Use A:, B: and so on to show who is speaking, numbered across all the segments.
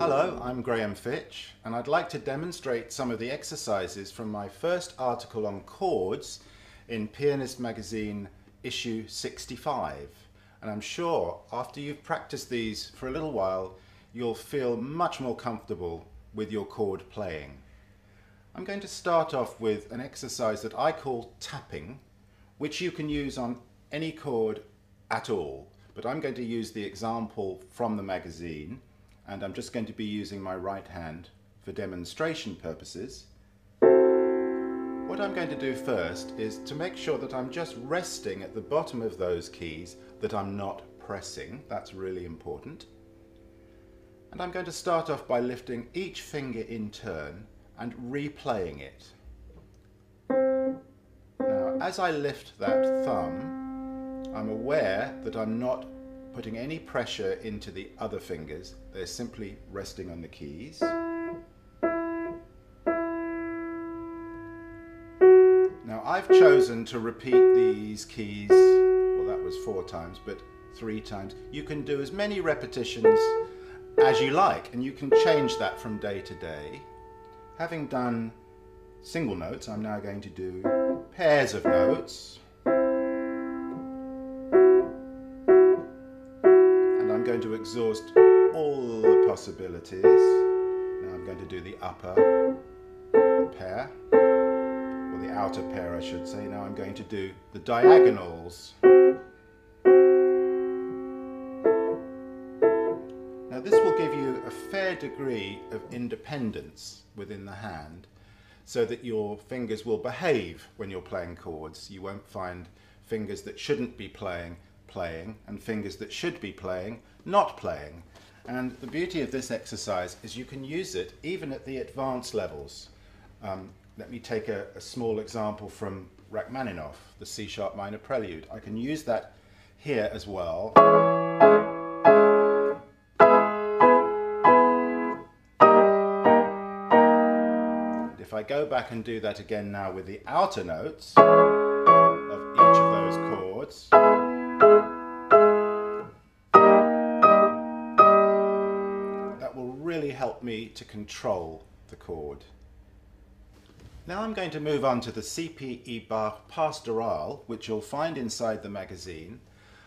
A: Hello, I'm Graham Fitch, and I'd like to demonstrate some of the exercises from my first article on chords in Pianist Magazine issue 65. And I'm sure after you've practiced these for a little while, you'll feel much more comfortable with your chord playing. I'm going to start off with an exercise that I call tapping, which you can use on any chord at all. But I'm going to use the example from the magazine, and I'm just going to be using my right hand for demonstration purposes. What I'm going to do first is to make sure that I'm just resting at the bottom of those keys, that I'm not pressing. That's really important. And I'm going to start off by lifting each finger in turn and replaying it. Now, as I lift that thumb, I'm aware that I'm not putting any pressure into the other fingers. They're simply resting on the keys. Now I've chosen to repeat these keys, well that was 4 times, but 3 times. You can do as many repetitions as you like, and you can change that from day to day. Having done single notes, I'm now going to do pairs of notes. I'm going to exhaust all the possibilities. Now I'm going to do the upper pair, or the outer pair I should say. Now I'm going to do the diagonals. Now this will give you a fair degree of independence within the hand, so that your fingers will behave when you're playing chords. You won't find fingers that shouldn't be playing, and fingers that should be playing, not playing. And the beauty of this exercise is you can use it even at the advanced levels. Let me take a small example from Rachmaninoff, the C-sharp minor prelude. I can use that here as well. And if I go back and do that again now with the outer notes of each of those chords, really help me to control the chord. Now I'm going to move on to the C.P.E. Bach Pastoral, which you'll find inside the magazine,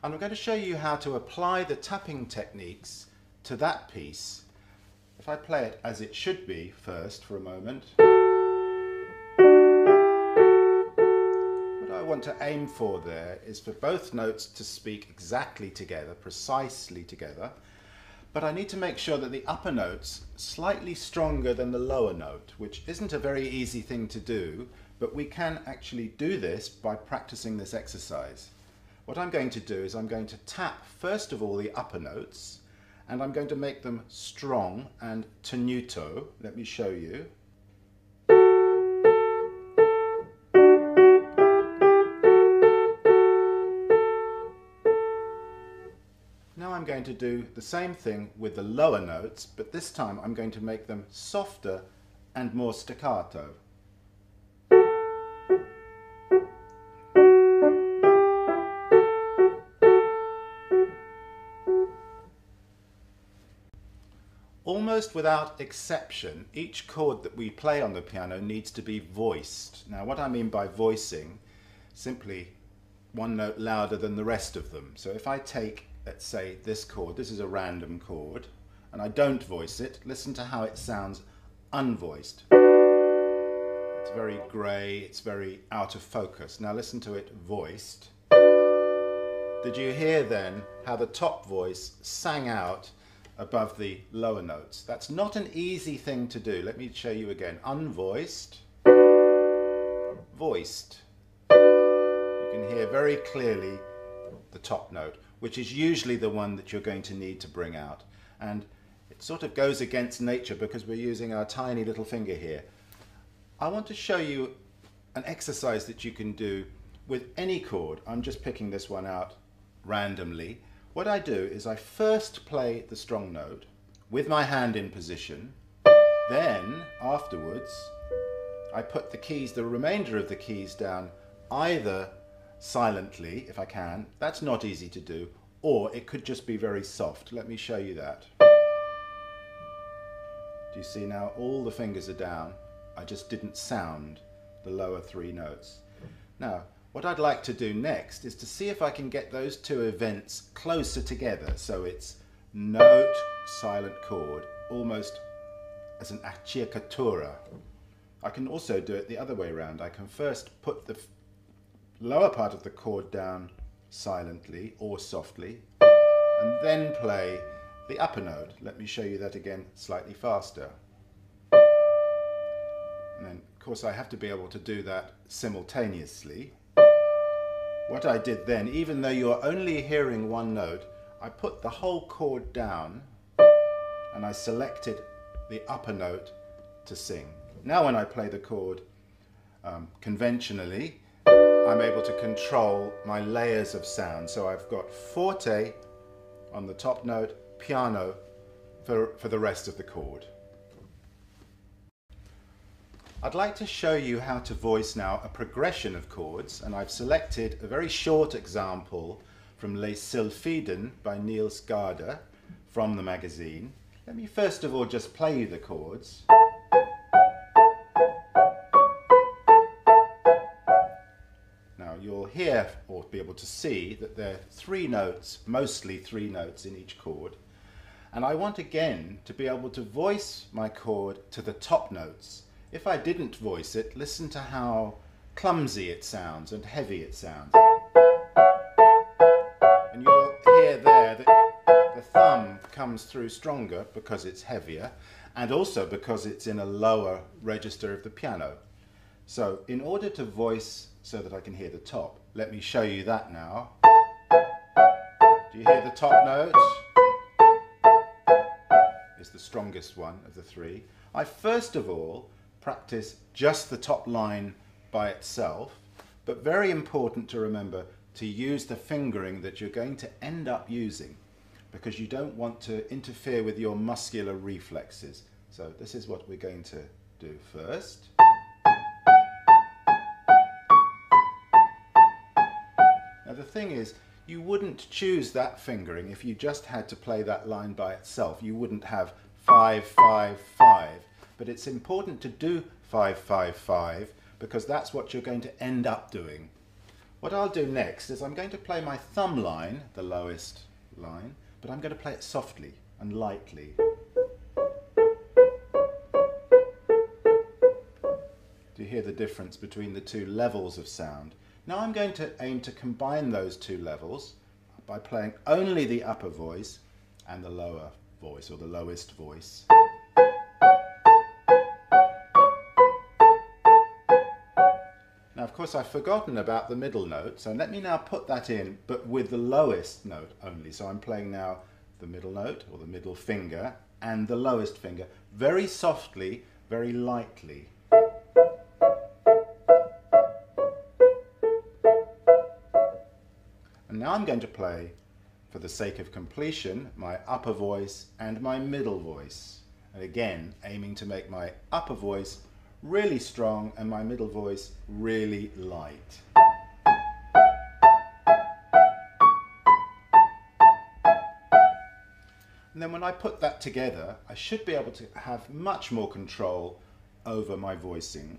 A: and I'm going to show you how to apply the tapping techniques to that piece. If I play it as it should be first for a moment, what I want to aim for there is for both notes to speak exactly together, precisely together. But I need to make sure that the upper note's slightly stronger than the lower note, which isn't a very easy thing to do, but we can actually do this by practicing this exercise. What I'm going to do is I'm going to tap first of all the upper notes, and I'm going to make them strong and tenuto. Let me show you. Now I'm going to do the same thing with the lower notes, but this time I'm going to make them softer and more staccato. Almost without exception, each chord that we play on the piano needs to be voiced. Now what I mean by voicing, simply one note louder than the rest of them. So if I take, let's say, this chord, this is a random chord, and I don't voice it, listen to how it sounds unvoiced. It's very grey, it's very out of focus. Now listen to it voiced. Did you hear then how the top voice sang out above the lower notes? That's not an easy thing to do. Let me show you again. Unvoiced, voiced. You can hear very clearly the top note, which is usually the one that you're going to need to bring out. And it sort of goes against nature because we're using our tiny little finger here. I want to show you an exercise that you can do with any chord. I'm just picking this one out randomly. What I do is I first play the strong note with my hand in position. Then, afterwards, I put the keys, the remainder of the keys down either silently, if I can. That's not easy to do. Or it could just be very soft. Let me show you that. Do you see now all the fingers are down? I just didn't sound the lower 3 notes. Now, what I'd like to do next is to see if I can get those two events closer together, so it's note, silent chord, almost as an acciaccatura. I can also do it the other way around. I can first put the lower part of the chord down silently or softly, and then play the upper note. Let me show you that again slightly faster. And then, of course, I have to be able to do that simultaneously. What I did then, even though you're only hearing one note, I put the whole chord down and I selected the upper note to sing. Now when I play the chord conventionally, I'm able to control my layers of sound. So I've got forte on the top note, piano for the rest of the chord. I'd like to show you how to voice now a progression of chords, and I've selected a very short example from Les Sylphiden by Niels Gade from the magazine. Let me first of all just play you the chords. Now you'll hear or be able to see that there are 3 notes, mostly 3 notes in each chord. And I want again to be able to voice my chord to the top notes. If I didn't voice it, listen to how clumsy it sounds and heavy it sounds. And you'll hear there that the thumb comes through stronger because it's heavier, and also because it's in a lower register of the piano. So in order to voice so that I can hear the top, let me show you that now. Do you hear the top note? It's the strongest one of the 3. I first of all practice just the top line by itself, but very important to remember to use the fingering that you're going to end up using, because you don't want to interfere with your muscular reflexes. So this is what we're going to do first. Now the thing is, you wouldn't choose that fingering if you just had to play that line by itself. You wouldn't have 5, 5, 5. But it's important to do 5, 5, 5 because that's what you're going to end up doing. What I'll do next is I'm going to play my thumb line, the lowest line, but I'm going to play it softly and lightly. Do you hear the difference between the 2 levels of sound? Now I'm going to aim to combine those 2 levels by playing only the upper voice and the lower voice, or the lowest voice. Now, of course, I've forgotten about the middle note, so let me now put that in, but with the lowest note only. So I'm playing now the middle note, or the middle finger, and the lowest finger, very softly, very lightly. And now I'm going to play, for the sake of completion, my upper voice and my middle voice. And again, aiming to make my upper voice really strong and my middle voice really light. And then when I put that together, I should be able to have much more control over my voicing.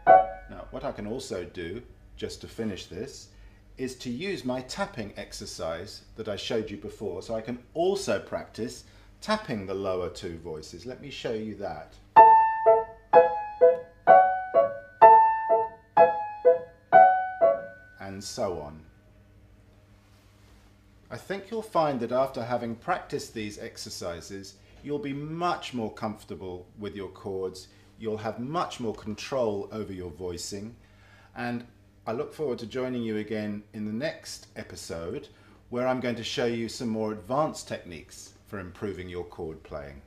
A: Now, what I can also do, just to finish this, is to use my tapping exercise that I showed you before, so I can also practice tapping the lower 2 voices. Let me show you that. And so on. I think you'll find that after having practiced these exercises, you'll be much more comfortable with your chords, you'll have much more control over your voicing, and I look forward to joining you again in the next episode, where I'm going to show you some more advanced techniques for improving your chord playing.